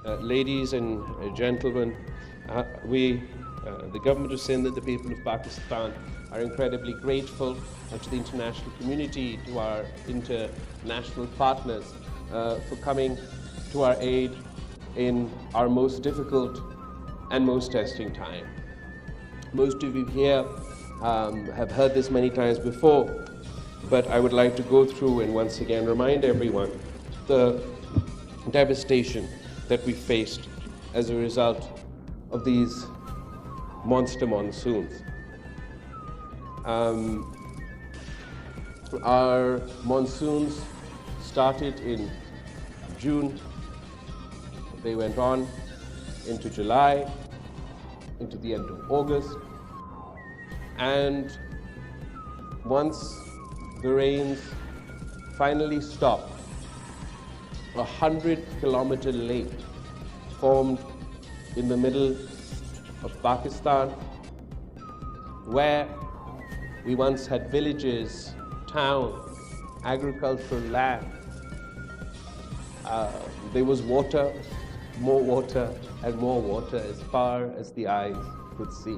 Ladies and gentlemen, the government of Sindh and the people of Pakistan are incredibly grateful to the international community, to our international partners for coming to our aid in our most difficult and most testing time. Most of you here have heard this many times before, but I would like to go through and once again remind everyone the devastation that we faced as a result of these monster monsoons. Our monsoons started in June, they went on into July, into the end of August, and once the rains finally stopped, 100-kilometer lake formed in the middle of Pakistan, where we once had villages, towns, agricultural land. There was water, and more water as far as the eyes could see.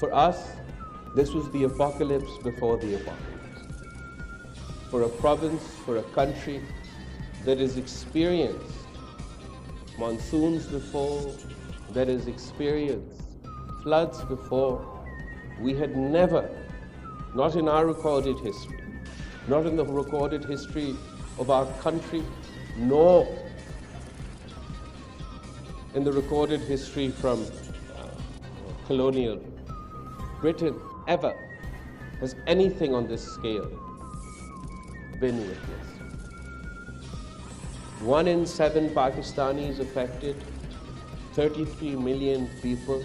For us, this was the apocalypse before the apocalypse. For a province, for a country that has experienced monsoons before, that has experienced floods before, we had never, not in our recorded history, not in the recorded history of our country, nor in the recorded history from colonial Britain, ever has anything on this scale been witnessed. 1 in 7 Pakistanis affected, 33 million people.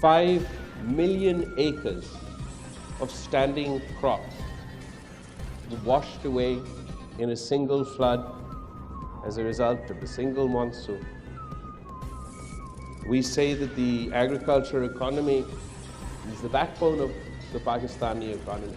5 million acres of standing crops were washed away in a single flood as a result of a single monsoon. We say that the agriculture economy is the backbone of the Pakistani economy.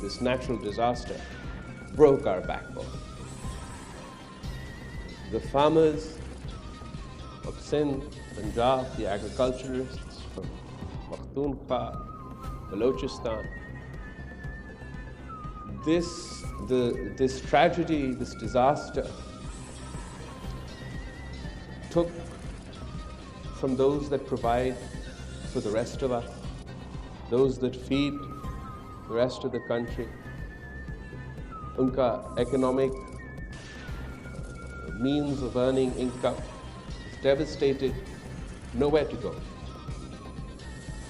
this natural disaster broke our backbone. The farmers of Sindh, Punjab, the agriculturists from Pakhtunkhwa, Balochistan, this tragedy, this disaster took from those that provide for the rest of us, those that feed the rest of the country, unka economic means of earning income is devastated, nowhere to go.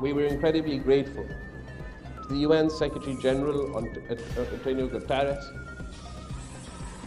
we were incredibly grateful to the UN Secretary General Antonio Guterres,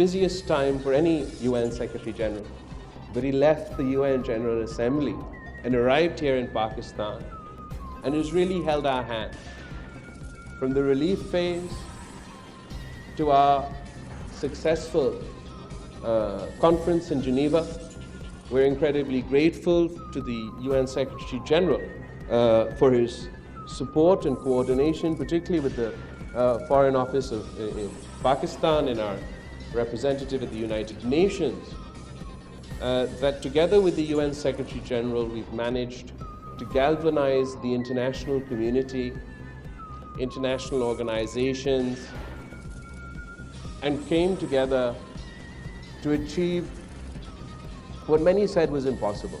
busiest time for any UN Secretary General. But he left the UN General Assembly and arrived here in Pakistan and has really held our hand from the relief phase to our successful conference in Geneva. We're incredibly grateful to the UN Secretary General for his support and coordination, particularly with the Foreign Office of Pakistan and our representative at the United Nations, that together with the UN Secretary General, we've managed to galvanize the international community, international organizations, and came together to achieve what many said was impossible.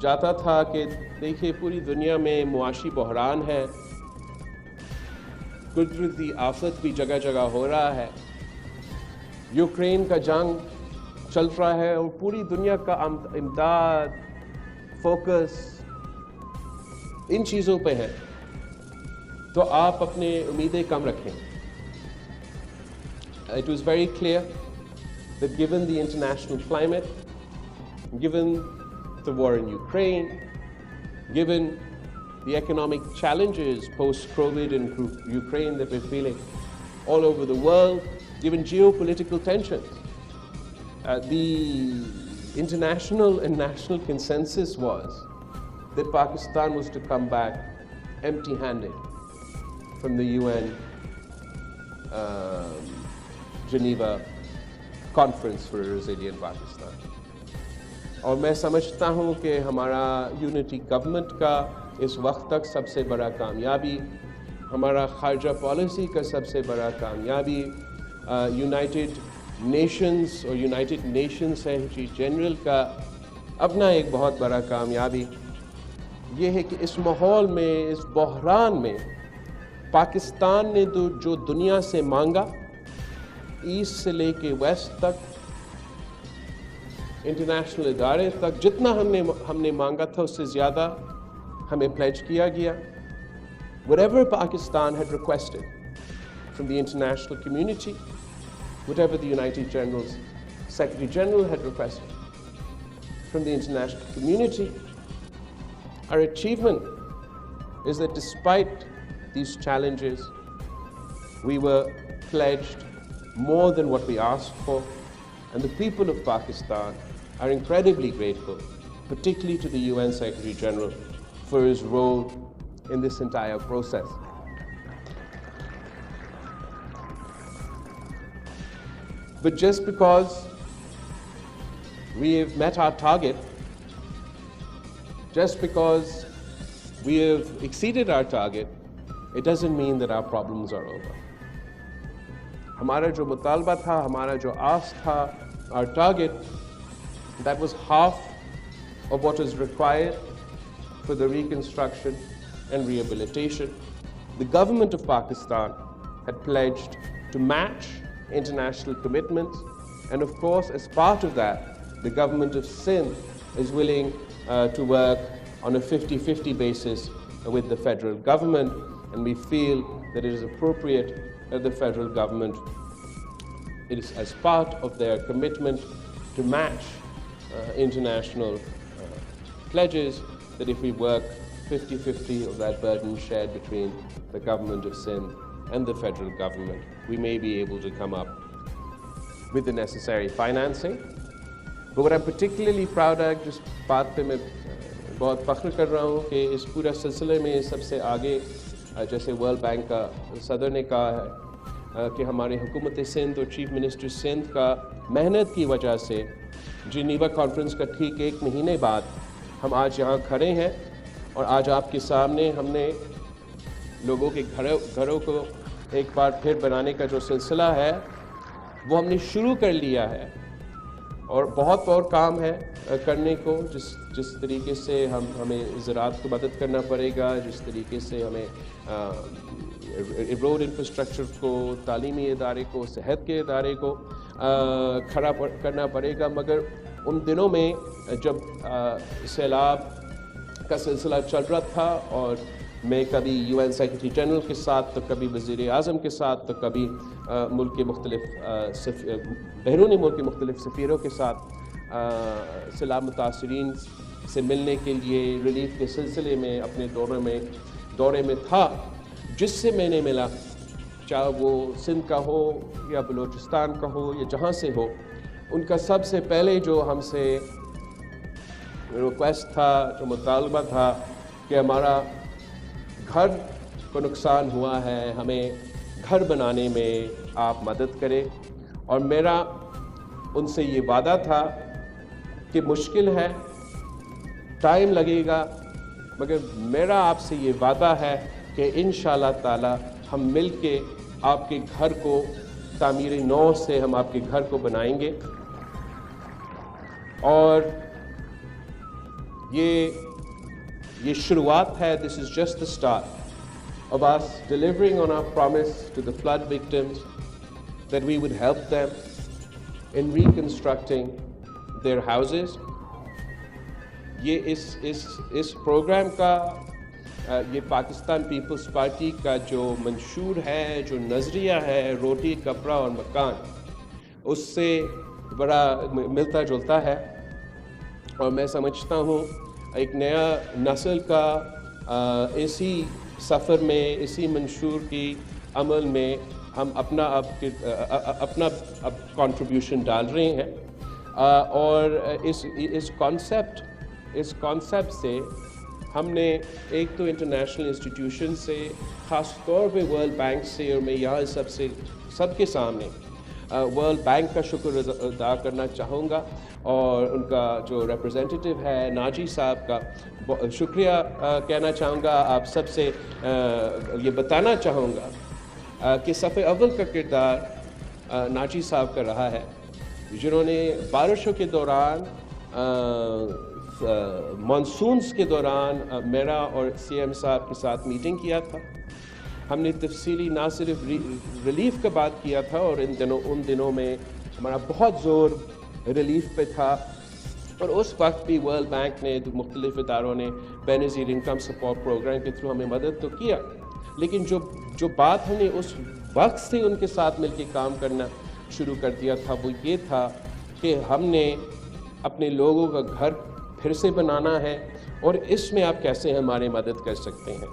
جاتا تھا کہ دیکھیے پوری دنیا میں معاشی بحران ہے، قدرتی آفت بھی جگہ جگہ ہو رہا ہے، یوکرین کا جنگ چل رہا ہے اور پوری دنیا کا امداد فوکس ان چیزوں پہ ہے، تو آپ اپنے امیدیں کم رکھیں۔ It was very clear that given the international climate, given the war in Ukraine, given the economic challenges post-COVID in Ukraine that we're feeling all over the world, given geopolitical tensions, the international and national consensus was that Pakistan was to come back empty-handed from the UN Geneva Conference for a Resilient Pakistan. اور میں سمجھتا ہوں کہ ہمارا unity government کا اس وقت تک سب سے بڑا کامیابی، ہمارا خارجہ پالیسی کا سب سے بڑا کامیابی، یونائٹڈ نیشنز اور یونائٹڈ نیشنز سیکریٹری جنرل کا اپنا ایک بہت بڑا کامیابی یہ ہے کہ اس ماحول میں، اس بحران میں پاکستان نے جو دنیا سے مانگا، ایسٹ سے لے کے ویسٹ تک، انٹرنیشنل ادارے تک، جتنا ہم نے مانگا تھا اس سے زیادہ ہمیں پلیج کیا گیا۔ Whatever Pakistan had requested from the international community, whatever the United Generals, Secretary General had requested from the international community, our achievement is that despite these challenges, we were pledged more than what we asked for, and the people of Pakistan are incredibly grateful, particularly to the UN Secretary General for his role in this entire process. But just because we have met our target, just because we have exceeded our target, it doesn't mean that our problems are over. ہمارا جو مطالبہ تھا، ہمارا جو آس تھا، our target, that was half of what is required for the reconstruction and rehabilitation. The government of Pakistan had pledged to match international commitments, and of course, as part of that, the government of Sindh is willing to work on a 50-50 basis with the federal government, and we feel that it is appropriate that the federal government, it is as part of their commitment to match international pledges, that if we work 50-50 of that burden shared between the government of Sindh and the federal government, we may be able to come up with the necessary financing. But what I'm particularly proud of, جس بات پہ میں بہت فخر کر رہا ہوں کہ اس پورا سلسلے میں سب سے آگے، جیسے ورلڈ بینک کا صدر نے کہا ہے کہ ہمارے حکومت سندھ اور چیف منسٹر سندھ کا محنت کی وجہ سے جنیوا کانفرنس کا ٹھیک 1 مہینے بعد ہم آج یہاں کھڑے ہیں، اور آج آپ کے سامنے ہم نے لوگوں کے گھروں کو ایک بار پھر بنانے کا جو سلسلہ ہے وہ ہم نے شروع کر لیا ہے، اور بہت اور کام ہے کرنے کو، جس طریقے سے ہمیں زراعت کو مدد کرنا پڑے گا، جس طریقے سے ہمیں روڈ انفراسٹرکچر کو، تعلیمی ادارے کو، صحت کے ادارے کو کھڑا کرنا پڑے گا۔ مگر ان دنوں میں جب سیلاب کا سلسلہ چل رہا تھا اور میں کبھی یو این سیکریٹری جنرل کے ساتھ، تو کبھی وزیر اعظم کے ساتھ، تو کبھی ملک کے مختلف بیرونی ملک کے مختلف سفیروں کے ساتھ سیلاب متاثرین سے ملنے کے لیے ریلیف کے سلسلے میں اپنے دورے میں تھا، جس سے میں نے ملا، چاہے وہ سندھ کا ہو یا بلوچستان کا ہو یا جہاں سے ہو، ان کا سب سے پہلے جو ہم سے ریکویسٹ تھا، جو مطالبہ تھا کہ ہمارا گھر کو نقصان ہوا ہے، ہمیں گھر بنانے میں آپ مدد کریں۔ اور میرا ان سے یہ وعدہ تھا کہ مشکل ہے، ٹائم لگے گا، مگر میرا آپ سے یہ وعدہ ہے کہ انشاءاللہ تعالی ہم مل کے آپ کے گھر کو تعمیر نو سے ہم آپ کے گھر کو بنائیں گے۔ اور یہ شروعات ہے. This is just the start of us delivering on our promise to the flood victims that we would help them in reconstructing their houses. یہ اس پروگرام کا یہ پاکستان پیپلز پارٹی کا جو منشور ہے, جو نظریہ ہے, روٹی کپڑا اور مکان, اس سے بڑا ملتا جلتا ہے. اور میں سمجھتا ہوں ایک نیا نسل کا اسی سفر میں, اسی منشور کی عمل میں ہم اپنا کنٹریبیوشن ڈال رہے ہیں. اور اس کانسیپٹ سے ہم نے ایک تو انٹرنیشنل انسٹیٹیوشن سے, خاص طور پہ ورلڈ بینک سے, اور میں یہاں سب کے سامنے ورلڈ بینک کا شکر ادا کرنا چاہوں گا, اور ان کا جو ریپرزینٹیو ہے ناجی صاحب کا شکریہ کہنا چاہوں گا. آپ سب سے یہ بتانا چاہوں گا کہ صف اول کا کردار ناجی صاحب کا رہا ہے, جنہوں نے بارشوں کے دوران, مانسونز کے دوران میرا اور سی ایم صاحب کے ساتھ میٹنگ کیا تھا. ہم نے تفصیلی نہ صرف ریلیف کا بات کیا تھا, اور ان دنوں میں ہمارا بہت زور ریلیف پہ تھا, اور اس وقت بھی ورلڈ بینک نے, مختلف اداروں نے بے نظیر انکم سپورٹ پروگرام کے تھرو ہمیں مدد تو کیا. لیکن جو بات ہم نے اس وقت سے ان کے ساتھ مل کے کام کرنا شروع کر دیا تھا, وہ یہ تھا کہ ہم نے اپنے لوگوں کا گھر پھر سے بنانا ہے, اور اس میں آپ کیسے ہماری مدد کر سکتے ہیں.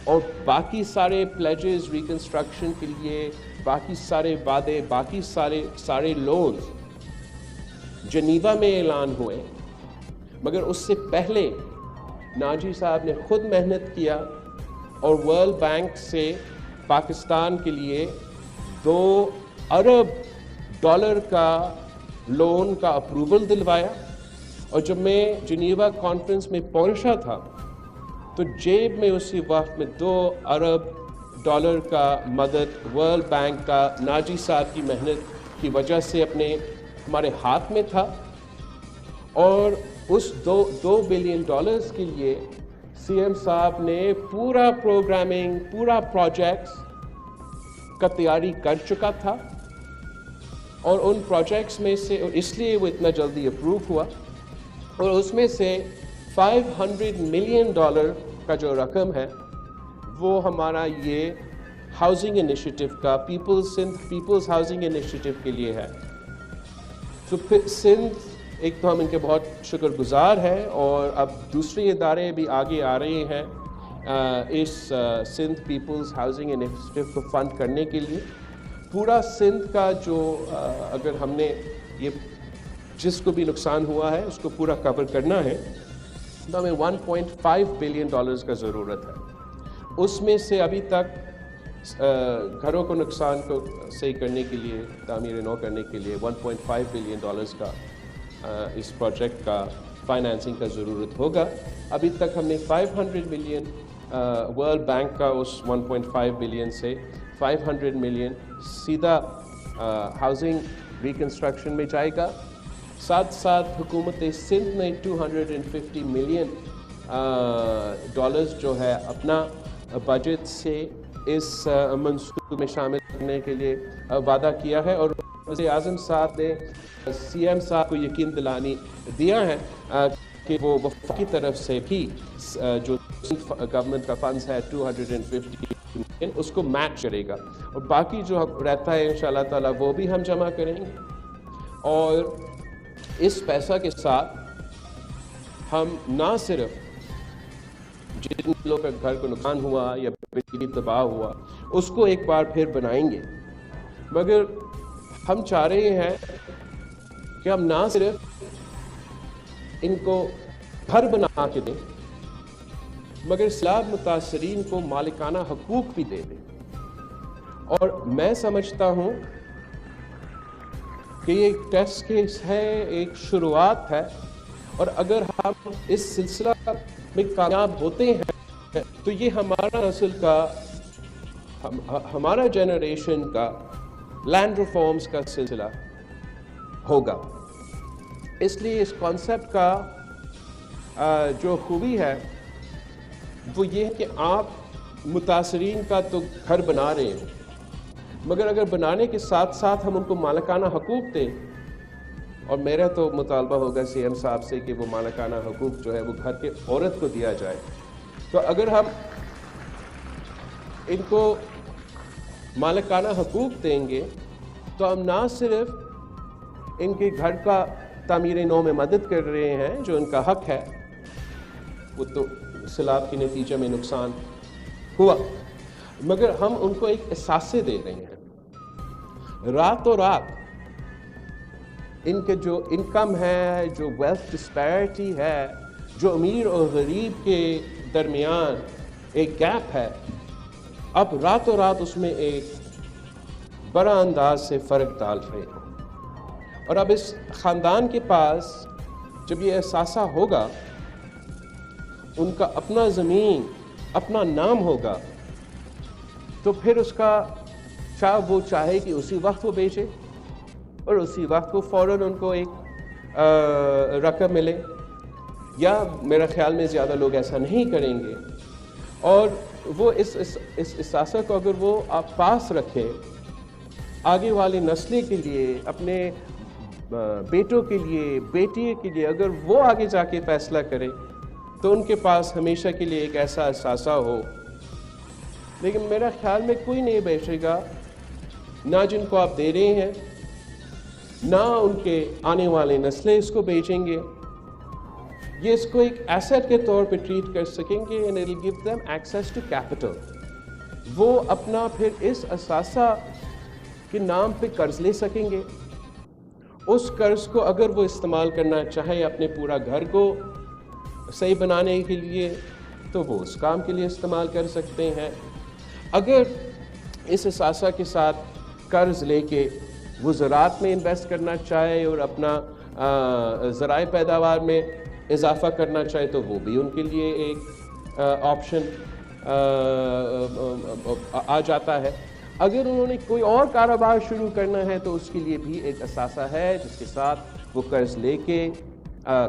اور باقی سارے پلیجز ریکنسٹرکشن کے لیے, باقی سارے وعدے, باقی سارے لونز جنیوا میں اعلان ہوئے, مگر اس سے پہلے ناجی صاحب نے خود محنت کیا اور ورلڈ بینک سے پاکستان کے لیے $2 ارب کا لون کا اپروول دلوایا. اور جب میں جنیوا کانفرنس میں پہنچا تھا تو جیب میں اسی وقت میں $2 ارب کا مدد ورلڈ بینک کا ناجی صاحب کی محنت کی وجہ سے ہمارے ہاتھ میں تھا. اور اس $2 بلین کے لیے سی ایم صاحب نے پورا پروگرامنگ, پورا پروجیکٹس کا تیاری کر چکا تھا. اور ان پروجیکٹس میں سے, اور اس لیے وہ اتنا جلدی اپروو ہوا, اور اس میں سے $500 ملین کا جو رقم ہے وہ ہمارا یہ ہاؤسنگ انیشیٹو کا, پیپلز ہاؤسنگ انیشیٹو کے لیے ہے. تو سندھ, ایک تو ہم ان کے بہت شکر گزار ہیں, اور اب دوسرے ادارے بھی آگے آ رہے ہیں اس سندھ پیپلز ہاؤسنگ انیشیٹو کو فنڈ کرنے کے لیے. پورا سندھ کا جو اگر ہم نے یہ جس کو بھی نقصان ہوا ہے اس کو پورا کور کرنا ہے تو ہمیں $1.5 بلین کا ضرورت ہے. اس میں سے ابھی تک گھروں کو نقصان کو صحیح کرنے کے لیے, تعمیر نو کرنے کے لیے $1.5 بلین کا اس پروجیکٹ کا فائنانسنگ کا ضرورت ہوگا. ابھی تک ہم نے 500 ملین ورلڈ بینک کا اس 1.5 بلین سے 500 ملین سیدھا ہاؤسنگ ریکنسٹرکشن میں جائے گا. ساتھ ساتھ حکومت سندھ نے $250 ملین جو ہے اپنا بجٹ سے اس منصوبے میں شامل کرنے کے لیے وعدہ کیا ہے. اور وزیر اعظم صاحب نے سی ایم صاحب کو یقین دلانی دیا ہے کہ وہ وفاقی طرف سے بھی جو گورنمنٹ کا فنڈز ہے 250 ملین اس کو میچ کرے گا, اور باقی جو رہتا ہے انشاءاللہ تعالیٰ وہ بھی ہم جمع کریں گے. اور اس پیسہ کے ساتھ ہم نہ صرف جن لوگوں کا گھر کو نقصان ہوا یا بجلی تباہ ہوا اس کو ایک بار پھر بنائیں گے, مگر ہم چاہ رہے ہیں کہ ہم نہ صرف ان کو گھر بنا کے دیں مگر سیلاب متاثرین کو مالکانہ حقوق بھی دے دیں. اور میں سمجھتا ہوں کہ یہ ایک ٹیسٹ کیس ہے, ایک شروعات ہے, اور اگر ہم اس سلسلہ میں کامیاب ہوتے ہیں تو یہ ہمارا نسل کا, ہمارا جنریشن کا لینڈ ریفارمز کا سلسلہ ہوگا. اس لیے اس کانسیپٹ کا جو خوبی ہے وہ یہ ہے کہ آپ متاثرین کا تو گھر بنا رہے ہیں، مگر اگر بنانے کے ساتھ ساتھ ہم ان کو مالکانہ حقوق دیں، اور میرا تو مطالبہ ہوگا سی ایم صاحب سے کہ وہ مالکانہ حقوق جو ہے وہ گھر کے عورت کو دیا جائے، تو اگر ہم ان کو مالکانہ حقوق دیں گے تو ہم نہ صرف ان کے گھر کا تعمیر نو میں مدد کر رہے ہیں جو ان کا حق ہے، وہ تو سیلاب کے نتیجے میں نقصان ہوا، مگر ہم ان کو ایک اثاثے دے رہے ہیں۔ راتوں رات ان کے جو انکم ہے، جو ویلتھ ڈسپیرٹی ہے، جو امیر اور غریب کے درمیان ایک گیپ ہے، اب راتوں رات اس میں ایک بڑا انداز سے فرق ڈال رہے ہیں، اور اب اس خاندان کے پاس جب یہ احساسہ ہوگا، ان کا اپنا زمین، اپنا نام ہوگا، تو پھر اس کا چاہے وہ چاہے کہ اسی وقت وہ بیچے اور اسی وقت وہ فوراً ان کو ایک رقم ملے، یا میرا خیال میں زیادہ لوگ ایسا نہیں کریں گے، اور وہ اس احساسہ کو اگر وہ آپ پاس رکھیں آگے والی نسلیں کے لیے، اپنے بیٹوں کے لیے، بیٹی کے لیے، اگر وہ آگے جا کے فیصلہ کرے تو ان کے پاس ہمیشہ کے لیے ایک ایسا احساسہ ہو۔ لیکن میرا خیال میں کوئی نہیں بیچے گا، نہ جن کو آپ دے رہے ہیں، نہ ان کے آنے والے نسلیں اس کو بیچیں گے، یہ اس کو ایک ایسٹ کے طور پہ ٹریٹ کر سکیں گے، and it will give them access to capital۔ وہ اپنا پھر اس اثاثہ کے نام پہ قرض لے سکیں گے، اس قرض کو اگر وہ استعمال کرنا چاہے اپنے پورا گھر کو صحیح بنانے کے لیے تو وہ اس کام کے لیے استعمال کر سکتے ہیں۔ اگر اس اثاثہ کے ساتھ قرض لے کے وہ زراعت میں انویسٹ کرنا چاہے اور اپنا ذرائع پیداوار میں اضافہ کرنا چاہے تو وہ بھی ان کے لیے ایک آپشن آ جاتا ہے۔ اگر انہوں نے کوئی اور کاروبار شروع کرنا ہے تو اس کے لیے بھی ایک اثاثہ ہے جس کے ساتھ وہ قرض لے کے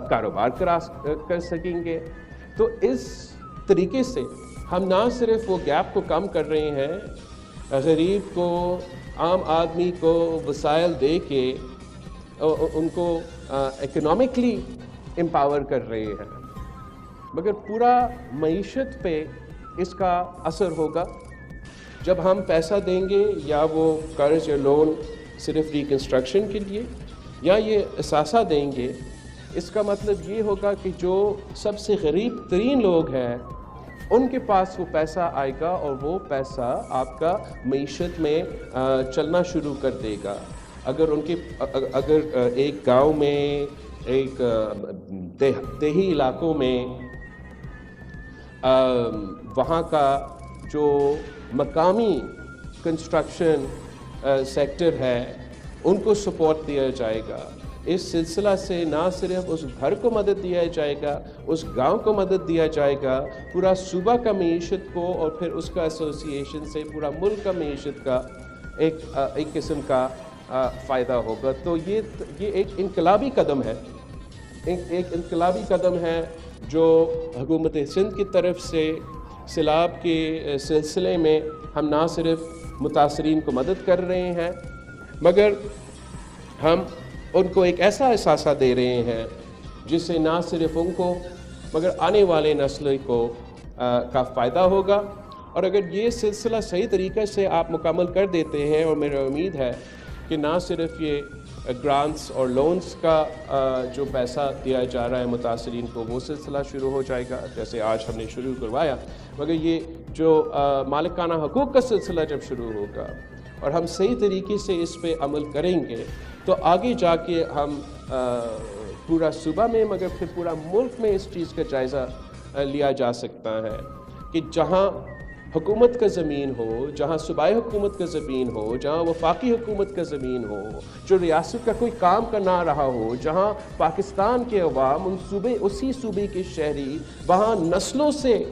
کاروبار کر سکیں گے۔ تو اس طریقے سے ہم نہ صرف وہ گیپ کو کم کر رہے ہیں، غریب کو، عام آدمی کو وسائل دے کے ان کو اکنامکلی امپاور کر رہے ہیں، مگر پورا معیشت پہ اس کا اثر ہوگا جب ہم پیسہ دیں گے، یا وہ قرض یا لون صرف ریکنسٹرکشن کے لیے، یا یہ اثاثہ دیں گے۔ اس کا مطلب یہ ہوگا کہ جو سب سے غریب ترین لوگ ہیں ان کے پاس وہ پیسہ آئے گا، اور وہ پیسہ آپ کا معیشت میں چلنا شروع کر دے گا۔ اگر ایک گاؤں میں، ایک دیہی علاقوں میں وہاں کا جو مقامی کنسٹرکشن سیکٹر ہے ان کو سپورٹ دیا جائے گا، اس سلسلہ سے نہ صرف اس گھر کو مدد دیا جائے گا، اس گاؤں کو مدد دیا جائے گا، پورا صوبہ کا معیشت کو، اور پھر اس کا ایسوسیشن سے پورا ملک کا معیشت کا ایک قسم کا فائدہ ہوگا۔ تو یہ ایک انقلابی قدم ہے، ایک انقلابی قدم ہے جو حکومت سندھ کی طرف سے سیلاب کے سلسلے میں ہم نہ صرف متاثرین کو مدد کر رہے ہیں، مگر ہم ان کو ایک ایسا احساسہ دے رہے ہیں جس سے نہ صرف ان کو مگر آنے والے نسل کو کا فائدہ ہوگا۔ اور اگر یہ سلسلہ صحیح طریقے سے آپ مکمل کر دیتے ہیں، اور میرا امید ہے کہ نہ صرف یہ گرانٹس اور لونز کا جو پیسہ دیا جا رہا ہے متاثرین کو وہ سلسلہ شروع ہو جائے گا جیسے آج ہم نے شروع کروایا، مگر یہ جو مالکانہ حقوق کا سلسلہ جب شروع ہوگا اور ہم صحیح طریقے سے اس پہ عمل کریں گے تو آگے جا کے ہم پورا صوبہ میں مگر پھر پورا ملک میں اس چیز کا جائزہ لیا جا سکتا ہے کہ جہاں حکومت کا زمین ہو، جہاں صوبائی حکومت کا زمین ہو، جہاں وفاقی حکومت کا زمین ہو، جو ریاست کا کوئی کام کا نہ رہا ہو، جہاں پاکستان کے عوام اسی صوبے کے شہری وہاں نسلوں سے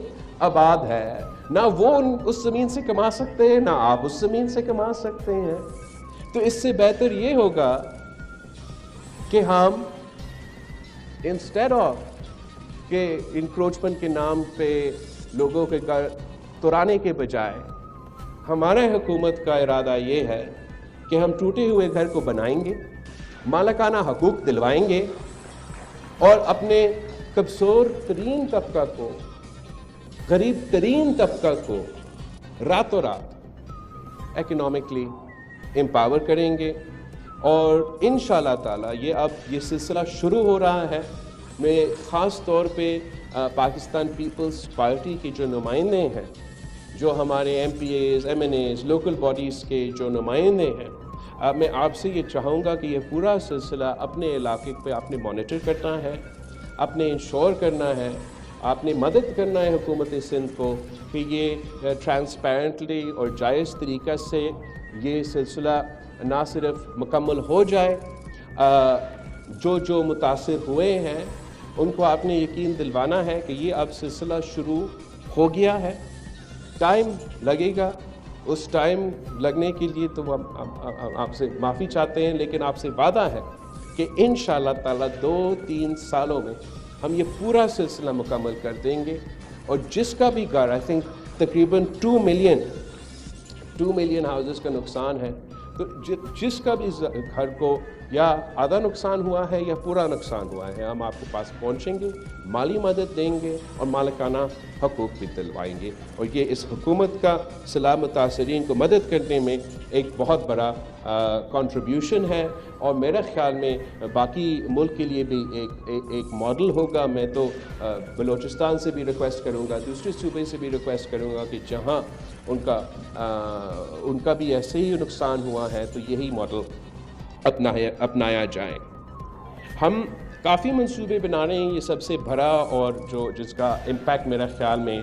آباد ہے، نہ وہ اس زمین سے کما سکتے ہیں، نہ آپ اس زمین سے کما سکتے ہیں، تو اس سے بہتر یہ ہوگا کہ ہم انسٹیڈ آف کہ انکروچمنٹ کے نام پہ لوگوں کے گھر توڑانے کے بجائے ہمارا حکومت کا ارادہ یہ ہے کہ ہم ٹوٹے ہوئے گھر کو بنائیں گے، مالکانہ حقوق دلوائیں گے اور اپنے کمزور ترین طبقہ کو، غریب ترین طبقہ کو راتوں رات اکنامکلی امپاور کریں گے. اور انشاءاللہ تعالی یہ سلسلہ شروع ہو رہا ہے. میں خاص طور پہ پاکستان پیپلز پارٹی کے جو نمائندے ہیں، جو ہمارے M P As, M N As, local bodies کے جو نمائندے ہیں، میں آپ سے یہ چاہوں گا کہ یہ پورا سلسلہ اپنے علاقے پہ آپ نے مانیٹر کرنا ہے، آپ نے انشور کرنا ہے، آپ نے مدد کرنا ہے حکومت سندھ کو کہ یہ ٹرانسپیرنٹلی اور جائز طریقہ سے یہ سلسلہ نہ صرف مکمل ہو جائے، جو متاثر ہوئے ہیں ان کو آپ نے یقین دلوانا ہے کہ یہ اب سلسلہ شروع ہو گیا ہے. ٹائم لگے گا، اس ٹائم لگنے کے لیے تو ہم آپ سے معافی چاہتے ہیں، لیکن آپ سے وعدہ ہے کہ انشاءاللہ تعالی 2-3 سالوں میں ہم یہ پورا سلسلہ مکمل کر دیں گے. اور جس کا بھی گھر، آئی تھنک تقریباً 2 ملین ہاؤسز کا نقصان ہے، تو جس کا بھی گھر کو یا آدھا نقصان ہوا ہے یا پورا نقصان ہوا ہے، ہم آپ کے پاس پہنچیں گے، مالی مدد دیں گے اور مالکانہ حقوق بھی دلوائیں گے. اور یہ اس حکومت کا سیلاب متاثرین کو مدد کرنے میں ایک بہت بڑا کنٹریبیوشن ہے، اور میرے خیال میں باقی ملک کے لیے بھی ایک ماڈل ہوگا. میں تو بلوچستان سے بھی ریکویسٹ کروں گا، دوسرے صوبے سے بھی ریکویسٹ کروں گا کہ جہاں ان کا بھی ایسے ہی نقصان ہوا ہے تو یہی ماڈل اپنایا جائے. ہم کافی منصوبے بنا رہے ہیں. یہ سب سے بڑا اور جس کا امپیکٹ میرا خیال میں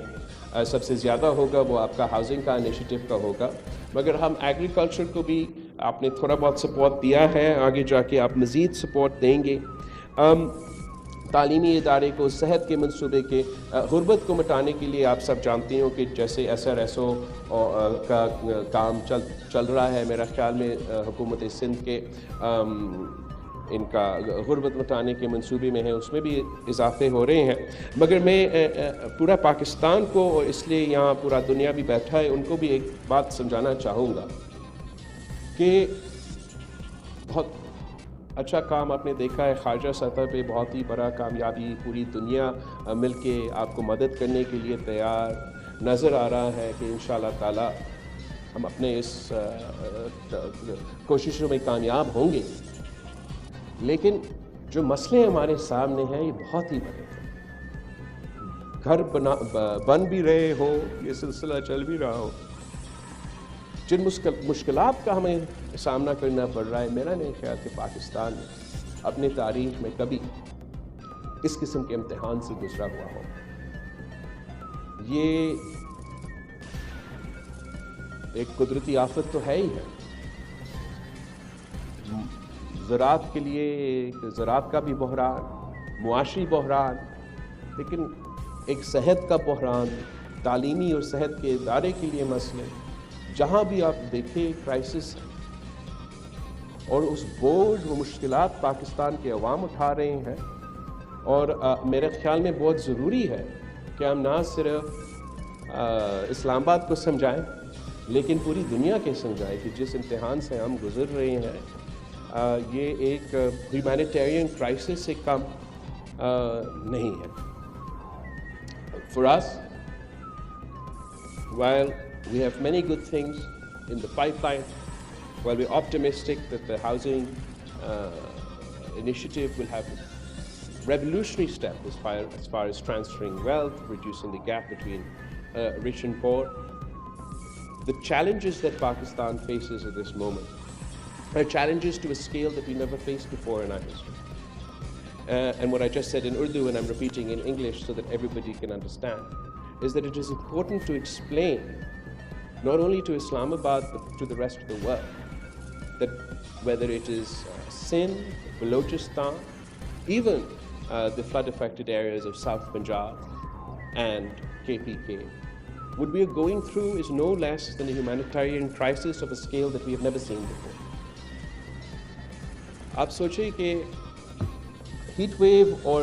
سب سے زیادہ ہوگا وہ آپ کا ہاؤسنگ کا انیشیٹو کا ہوگا. مگر ہم ایگریکلچر کو بھی آپ نے تھوڑا بہت سپورٹ دیا ہے، آگے جا کے آپ مزید سپورٹ دیں گے. تعلیمی ادارے کو، صحت کے منصوبے کے، غربت کو مٹانے کے لیے آپ سب جانتے ہو کہ جیسے SRSO کا کام چل رہا ہے. میرا خیال میں حکومت سندھ کے ان کا غربت مٹانے کے منصوبے میں ہے، اس میں بھی اضافے ہو رہے ہیں. مگر میں پورا پاکستان کو، اور اس لیے یہاں پورا دنیا بھی بیٹھا ہے، ان کو بھی ایک بات سمجھانا چاہوں گا کہ بہت اچھا کام آپ نے دیکھا ہے خارجہ سطح پہ، بہت ہی بڑا کامیابی. پوری دنیا مل کے آپ کو مدد کرنے کے لیے تیار نظر آ رہا ہے کہ انشاءاللہ تعالی ہم اپنے اس کوششوں میں کامیاب ہوں گے. لیکن جو مسئلے ہمارے سامنے ہیں یہ بہت ہی بڑے ہیں. گھر بن بھی رہے ہو، یہ سلسلہ چل بھی رہا ہو، جن مشکلات کا ہمیں سامنا کرنا پڑ رہا ہے، میرا نہیں خیال کہ پاکستان میں اپنی تاریخ میں کبھی اس قسم کے امتحان سے گزرا ہوا ہو. یہ ایک قدرتی آفت تو ہے ہی ہے. زراعت کے لیے زراعت کا بھی بحران، معاشی بحران، لیکن ایک صحت کا بحران، تعلیمی اور صحت کے ادارے کے لیے مسئلے، جہاں بھی آپ دیکھیں کرائسس. اور اس بوجھ و مشکلات پاکستان کے عوام اٹھا رہے ہیں. اور میرے خیال میں بہت ضروری ہے کہ ہم نہ صرف اسلام آباد کو سمجھائیں لیکن پوری دنیا کے سمجھائیں کہ جس امتحان سے ہم گزر رہے ہیں یہ ایک ہیومینیٹیرین کرائسس سے کم نہیں ہے. For us, while we have many good things in the pipeline, while we're optimistic that the housing initiative will have a revolutionary step as far as transferring wealth, reducing the gap between rich and poor, the challenges that Pakistan faces at this moment are challenges to a scale that we never faced before in our history. And what I just said in Urdu, and I'm repeating in English so that everybody can understand, is that it is important to explain, not only to Islamabad, but to the rest of the world, that whether it is Sindh, Balochistan, even the flood-affected areas of South Punjab and KPK, what we are going through is no less than a humanitarian crisis of a scale that we have never seen before. آپ سوچیں کہ heat wave اور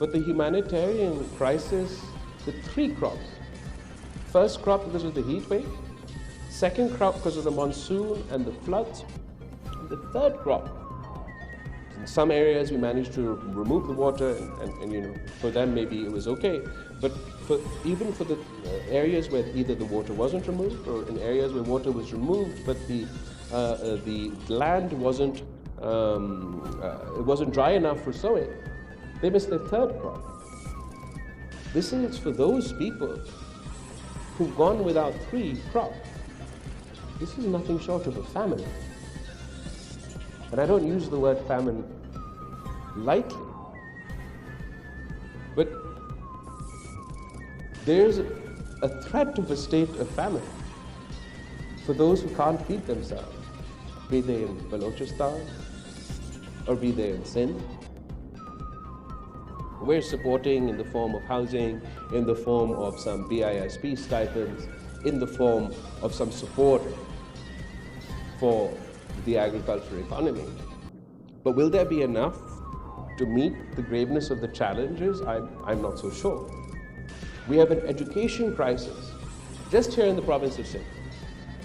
but the humanitarian crisis with 3 crops. First crop because of the heat wave, second crop because of the monsoon and the floods, and the third crop. In some areas we managed to remove the water and you know, for them maybe it was okay, but even for the areas where either the water wasn't removed, or in areas where water was removed but the land wasn't it wasn't dry enough for sowing, they missed their third crop. This is for those people who've gone without 3 crops. This is nothing short of a famine. And I don't use the word famine lightly. But there's a threat of a state of famine for those who can't feed themselves, be they in Balochistan or be they in Sindh. We're supporting in the form of housing, in the form of some BISP stipends, in the form of some support for the agricultural economy. But will there be enough to meet the graveness of the challenges? I'm not so sure. We have an education crisis just here in the province of Sindh.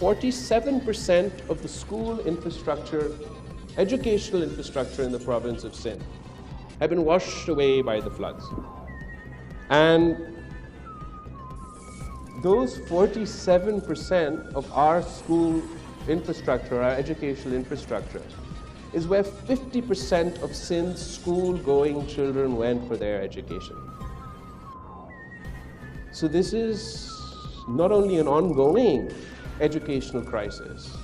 47% of the school infrastructure, educational infrastructure in the province of Sindh have been washed away by the floods. And those 47% of our school infrastructure, our educational infrastructure, is where 50% of Sindh's school-going children went for their education. So this is not only an ongoing educational crisis,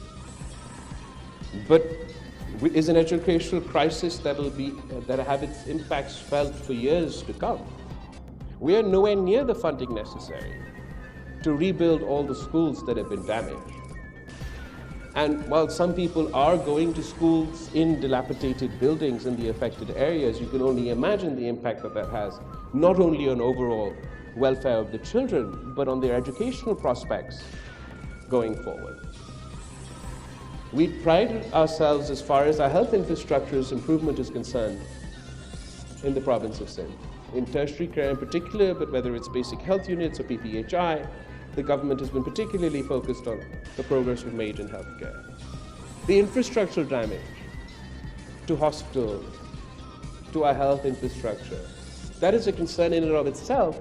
but is an educational crisis that have its impacts felt for years to come. We are nowhere near the funding necessary to rebuild all the schools that have been damaged. And while some people are going to schools in dilapidated buildings in the affected areas, you can only imagine the impact that has, not only on overall welfare of the children, but on their educational prospects going forward. We pride ourselves as far as our health infrastructure's improvement is concerned in the province of Sindh. In tertiary care in particular, but whether it's basic health units or PPHI, the government has been particularly focused on the progress we've made in healthcare. The infrastructural damage to hospitals, to our health infrastructure, that is a concern in and of itself.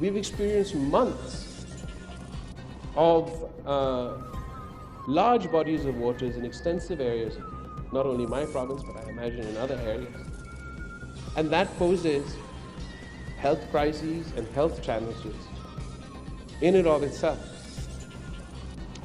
We've experienced months of large bodies of waters in extensive areas, not only my province, but I imagine in other areas. And that poses health crises and health challenges in and of itself.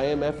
IMF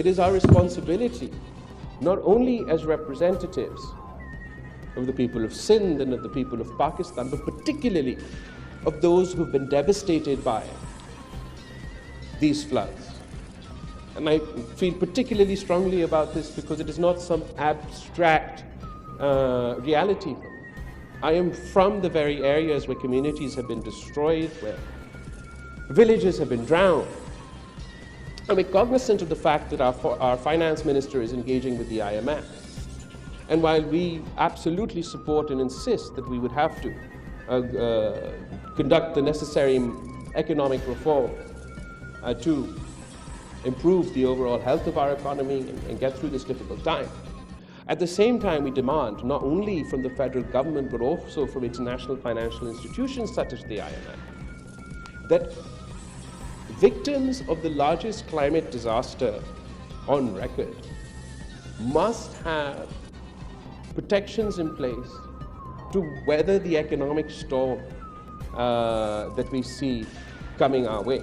It is our responsibility, not only as representatives of the people of Sindh and of the people of Pakistan, but particularly of those who've been devastated by these floods. And I feel particularly strongly about this because it is not some abstract reality. I am from the very areas where communities have been destroyed, where villages have been drowned. I'm cognizant of the fact that our finance minister is engaging with the IMF. And while we absolutely support and insist that we would have to conduct the necessary economic reform to improve the overall health of our economy and get through this difficult time, at the same time we demand not only from the federal government but also from international financial institutions such as the IMF that victims of the largest climate disaster on record must have protections in place to weather the economic storm that we see coming our way.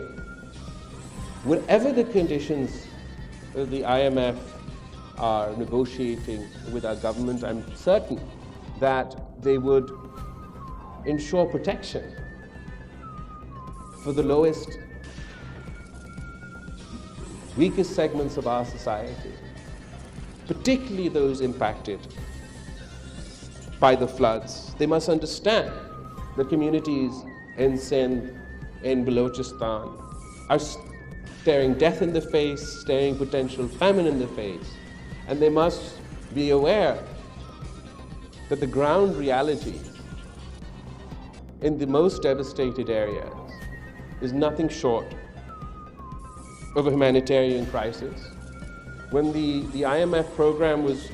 Whatever the conditions the IMF are negotiating with our government, I'm certain that they would ensure protection for the lowest, weakest segments of our society, particularly those impacted by the floods. They must understand that communities in Sindh, in Balochistan, are staring death in the face, staring potential famine in the face, and they must be aware that the ground reality in the most devastated areas is nothing short of a humanitarian crisis. When the IMF program was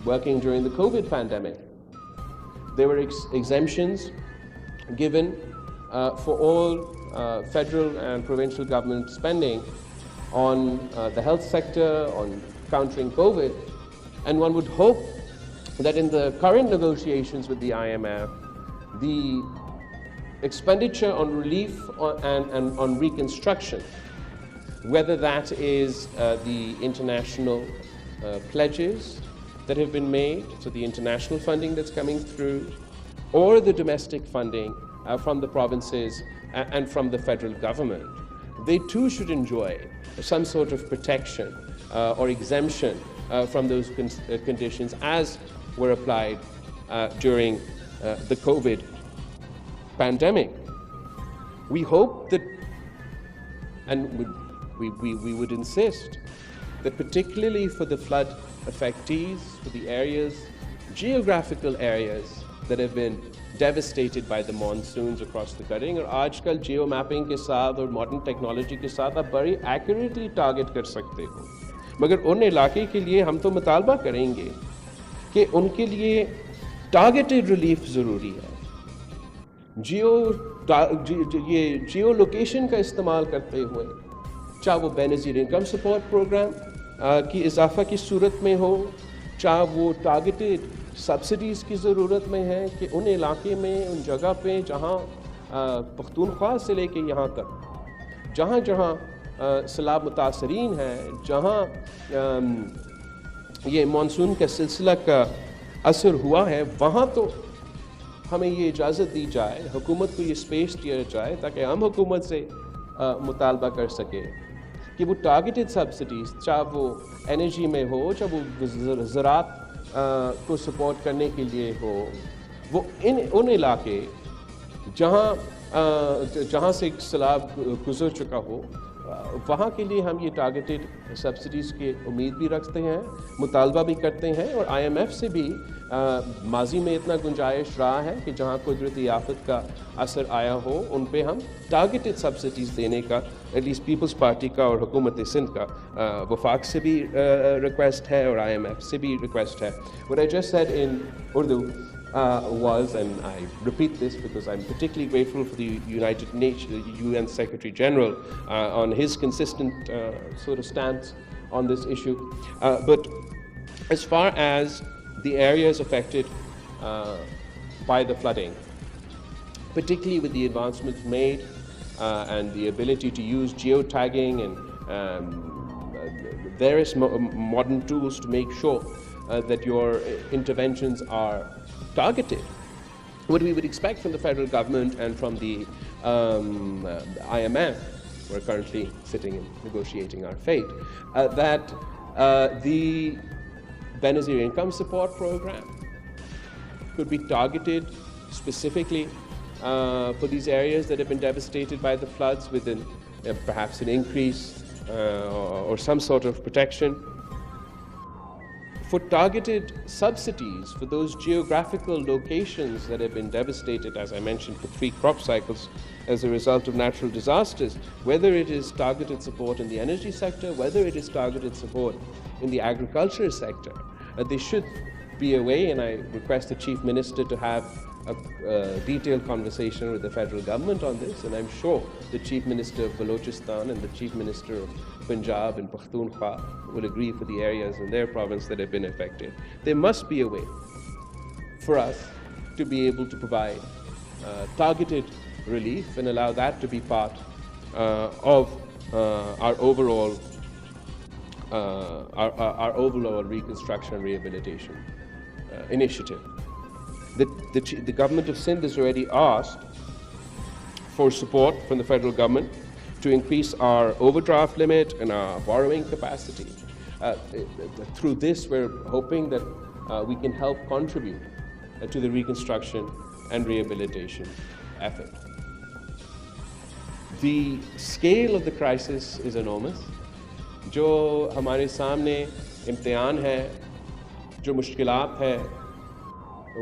working during the COVID pandemic, there were exemptions given for all federal and provincial government spending on the health sector, on countering COVID. And one would hope that in the current negotiations with the IMF, the expenditure on relief and on reconstruction, whether that is the international pledges that have been made, so the international funding that's coming through, or the domestic funding from the provinces and from the federal government, they too should enjoy some sort of protection or exemption from those conditions as were applied during the COVID pandemic. We hope that, and we would insist, that particularly for the flood affectees, for the areas, geographical areas that have been devastated by the monsoons across the country. اور آج کل Jio mapping کے ساتھ اور modern technology کے ساتھ آپ بڑی ایکوریٹلی ٹارگٹ کر سکتے ہو. مگر ان علاقے کے لیے ہم تو مطالبہ کریں گے کہ ان کے لیے ٹارگیٹڈ ریلیف ضروری ہے. یہ جیو لوکیشن کا استعمال کرتے ہوئے, چاہے وہ بے نظیر انکم سپورٹ پروگرام کی اضافہ کی صورت میں ہو, چاہے وہ ٹارگیٹڈ سبسڈیز کی ضرورت میں ہے کہ ان علاقے میں, ان جگہ پہ جہاں پختونخوا سے لے کے یہاں تک جہاں جہاں سیلاب متاثرین ہیں, جہاں یہ مانسون کا سلسلہ کا اثر ہوا ہے, وہاں تو ہمیں یہ اجازت دی جائے, حکومت کو یہ اسپیس دیا جائے تاکہ ہم حکومت سے مطالبہ کر سکیں کہ وہ ٹارگیٹڈ سبسڈیز, چاہے وہ انرجی میں ہو, چاہے وہ زراعت کو سپورٹ کرنے کے لیے ہو, وہ ان علاقے جہاں سے سیلاب گزر چکا ہو, وہاں کے لیے ہم یہ ٹارگیٹڈ سبسڈیز کی امید بھی رکھتے ہیں, مطالبہ بھی کرتے ہیں. اور آئی ایم ایف سے بھی ماضی میں اتنا گنجائش رہا ہے کہ جہاں قدرتی آفت کا اثر آیا ہو ان پہ ہم ٹارگیٹڈ سبسڈیز دینے کا ایٹ لیسٹ پیپلز پارٹی کا اور حکومت سندھ کا وفاق سے بھی ریکویسٹ ہے اور آئی ایم ایف سے بھی ریکویسٹ ہے. What I just said in Urdu was, and I repeat this because I'm particularly grateful for the United Nations, UN Secretary General on his consistent sort of stance on this issue. But as far as the areas affected by the flooding, particularly with the advancements made and the ability to use geotagging and various modern tools to make sure that your interventions are targeted, what we would expect from the federal government and from the IMF, we're currently sitting and negotiating our fate, that the Benazir Income Support Program could be targeted specifically for these areas that have been devastated by the floods with perhaps an increase or some sort of protection. For targeted subsidies for those geographical locations that have been devastated, as I mentioned, for 3 crop cycles as a result of natural disasters, whether it is targeted support in the energy sector, whether it is targeted support in the agriculture sector, there should be a way, and I request the Chief Minister to have a detailed conversation with the federal government on this, and I'm sure the Chief Minister of Balochistan and the Chief Minister of Punjab and Pakhtunkhwa will agree for the areas in their province that have been affected. There must be a way for us to be able to provide targeted relief and allow that to be part of our overall reconstruction and rehabilitation initiative. The government of Sindh has already asked for support from the federal government to increase our overdraft limit and our borrowing capacity. Through this, we're hoping that we can help contribute to the reconstruction and rehabilitation effort. The scale of the crisis is enormous. جو ہمارے سامنے امتحان ہے, جو مشکلات ہے,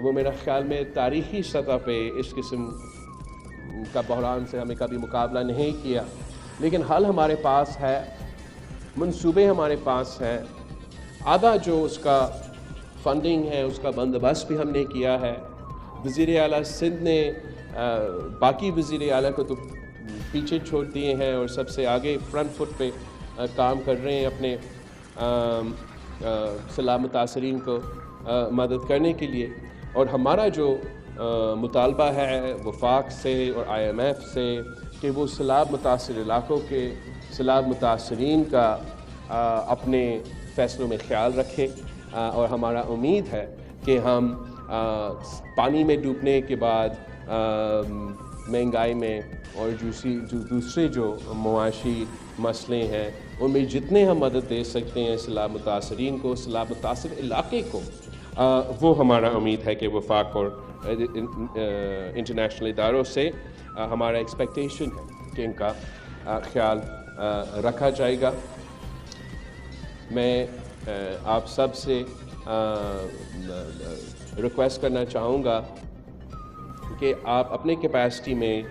وہ میرا خیال میں تاریخی سطح پہ اس قسم کا بحران سے ہمیں کبھی مقابلہ نہیں کیا. لیکن حل ہمارے پاس ہے, منصوبے ہمارے پاس ہیں, آدھا جو اس کا فنڈنگ ہے اس کا بندوبست بھی ہم نے کیا ہے. وزیر اعلیٰ سندھ نے باقی وزیر اعلیٰ کو تو پیچھے چھوڑ دیے ہیں اور سب سے آگے فرنٹ فٹ پہ کام کر رہے ہیں اپنے سیلاب متاثرین کو مدد کرنے کے لیے. اور ہمارا جو مطالبہ ہے وفاق سے اور آئی ایم ایف سے کہ وہ سیلاب متاثر علاقوں کے سیلاب متاثرین کا اپنے فیصلوں میں خیال رکھیں. اور ہمارا امید ہے کہ ہم پانی میں ڈوبنے کے بعد مہنگائی میں اور دوسرے جو معاشی مسئلے ہیں ان میں جتنے ہم مدد دے سکتے ہیں سیلاب متاثرین کو, سیلاب متاثر علاقے کو, وہ ہمارا امید ہے کہ وفاق اور انٹرنیشنل اداروں سے ہمارا ایکسپیکٹیشن ہے کہ ان کا خیال رکھا جائے گا. میں آپ سب سے ریکویسٹ کرنا چاہوں گا کہ آپ اپنے کیپیسٹی میں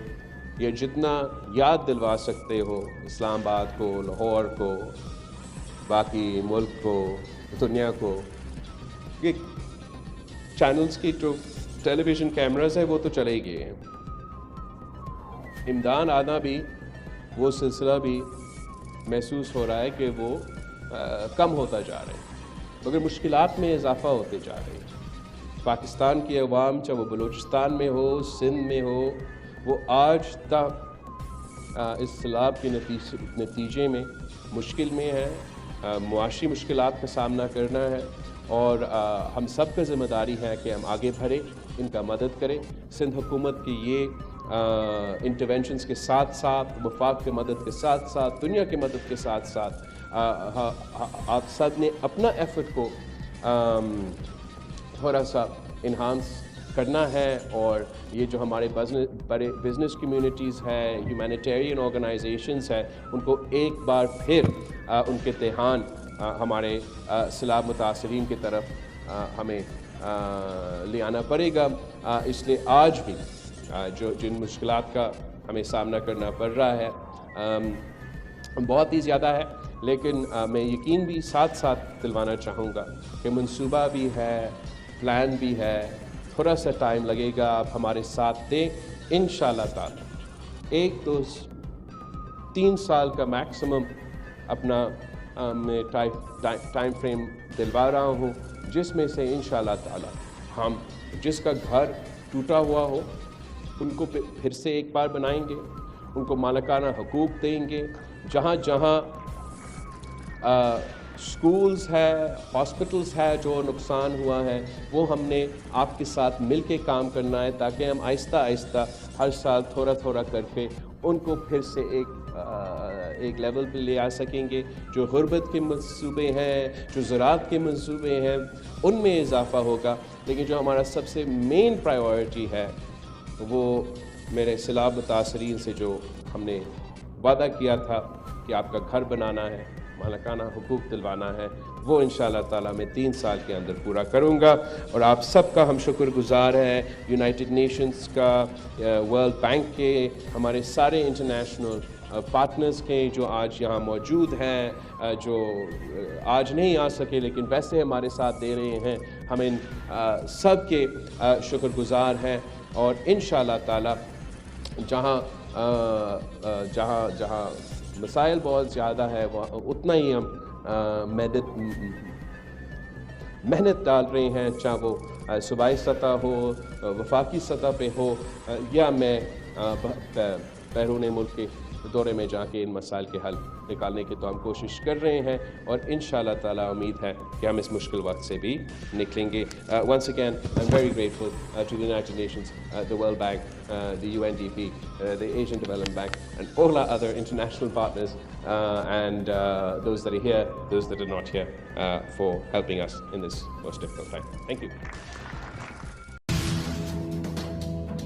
یہ جتنا یاد دلوا سکتے ہو اسلام آباد کو، لاہور کو، باقی ملک کو، دنیا کو، یہ چینلز کی جو ٹیلی ویژن کیمراز ہیں وہ تو چلے ہی گئے ہیں. امدان آنا بھی وہ سلسلہ بھی محسوس ہو رہا ہے کہ وہ کم ہوتا جا رہا ہے، مگر مشکلات میں اضافہ ہوتے جا رہے ہیں. پاکستان کی عوام چاہے وہ بلوچستان میں ہو، سندھ میں ہو، وہ آج تک اس سیلاب کے نتیجے میں مشکل میں ہے، معاشی مشکلات کا سامنا کرنا ہے، اور ہم سب کا ذمہ داری ہے کہ ہم آگے بڑھیں، ان کا مدد کریں. سندھ حکومت کی یہ انٹرونشنز کے ساتھ ساتھ، وفاق کے مدد کے ساتھ ساتھ، دنیا کے مدد کے ساتھ ساتھ آپ سب نے اپنا ایفرٹ کو تھوڑا سا انہانس کرنا ہے. اور یہ جو ہمارے بڑے بزنس کمیونٹیز ہے، ہیومینیٹیرین آرگنائزیشنز ہے، ان کو ایک بار پھر ان کے دھیان ہمارے سیلاب متاثرین کی طرف ہمیں لے آنا پڑے گا. اس لیے آج بھی جن مشکلات کا ہمیں سامنا کرنا پڑ رہا ہے بہت ہی زیادہ ہے، لیکن میں یقین بھی ساتھ ساتھ دلوانا چاہوں گا کہ منصوبہ بھی ہے، پلان بھی ہے. تھوڑا سا ٹائم لگے گا، آپ ہمارے ساتھ دیں. انشاءاللہ تعالی 1-2-3 سال کا میکسیمم اپنا میں ٹائم فریم دلوا رہا ہوں، جس میں سے انشاءاللہ تعالی ہم جس کا گھر ٹوٹا ہوا ہو ان کو پھر سے ایک بار بنائیں گے، ان کو مالکانہ حقوق دیں گے. جہاں جہاں سکولز ہے، ہاسپٹلز ہے جو نقصان ہوا ہے، وہ ہم نے آپ کے ساتھ مل کے کام کرنا ہے، تاکہ ہم آہستہ آہستہ ہر سال تھوڑا تھوڑا کر کے ان کو پھر سے ایک لیول پہ لے آ سکیں گے. جو غربت کے منصوبے ہیں، جو زراعت کے منصوبے ہیں، ان میں اضافہ ہوگا. لیکن جو ہمارا سب سے مین پرائیورٹی ہے وہ میرے سیلاب متاثرین سے جو ہم نے وعدہ کیا تھا کہ آپ کا گھر بنانا ہے، مالکانہ حقوق دلوانا ہے، وہ انشاءاللہ تعالیٰ میں 3 سال کے اندر پورا کروں گا. اور آپ سب کا ہم شکر گزار ہیں، یونائٹڈ نیشنز کا، ورلڈ بینک کے، ہمارے سارے انٹرنیشنل پارٹنرز کے جو آج یہاں موجود ہیں، جو آج نہیں آ سکے لیکن ویسے ہمارے ساتھ دے رہے ہیں. ہم ان سب کے شکر گزار ہیں. اور انشاءاللہ تعالیٰ جہاں مسائل بہت زیادہ ہے اتنا ہی ہم محنت ڈال رہے ہیں، چاہے وہ صوبائی سطح ہو، وفاقی سطح پہ ہو، یا میں بیرون ملک کے دورے میں جا کے ان مسائل کے حل نکالنے کی تو ہم کوشش کر رہے ہیں. اور انشاءاللہ تعالیٰ امید ہے کہ ہم اس مشکل وقت سے بھی نکلیں گے. Once again, I'm very grateful to the United Nations, the World Bank, the UNDP, the Asian Development Bank, and all our other international partners, and those that are here, those that are not here, for helping us in this most difficult time. Thank you.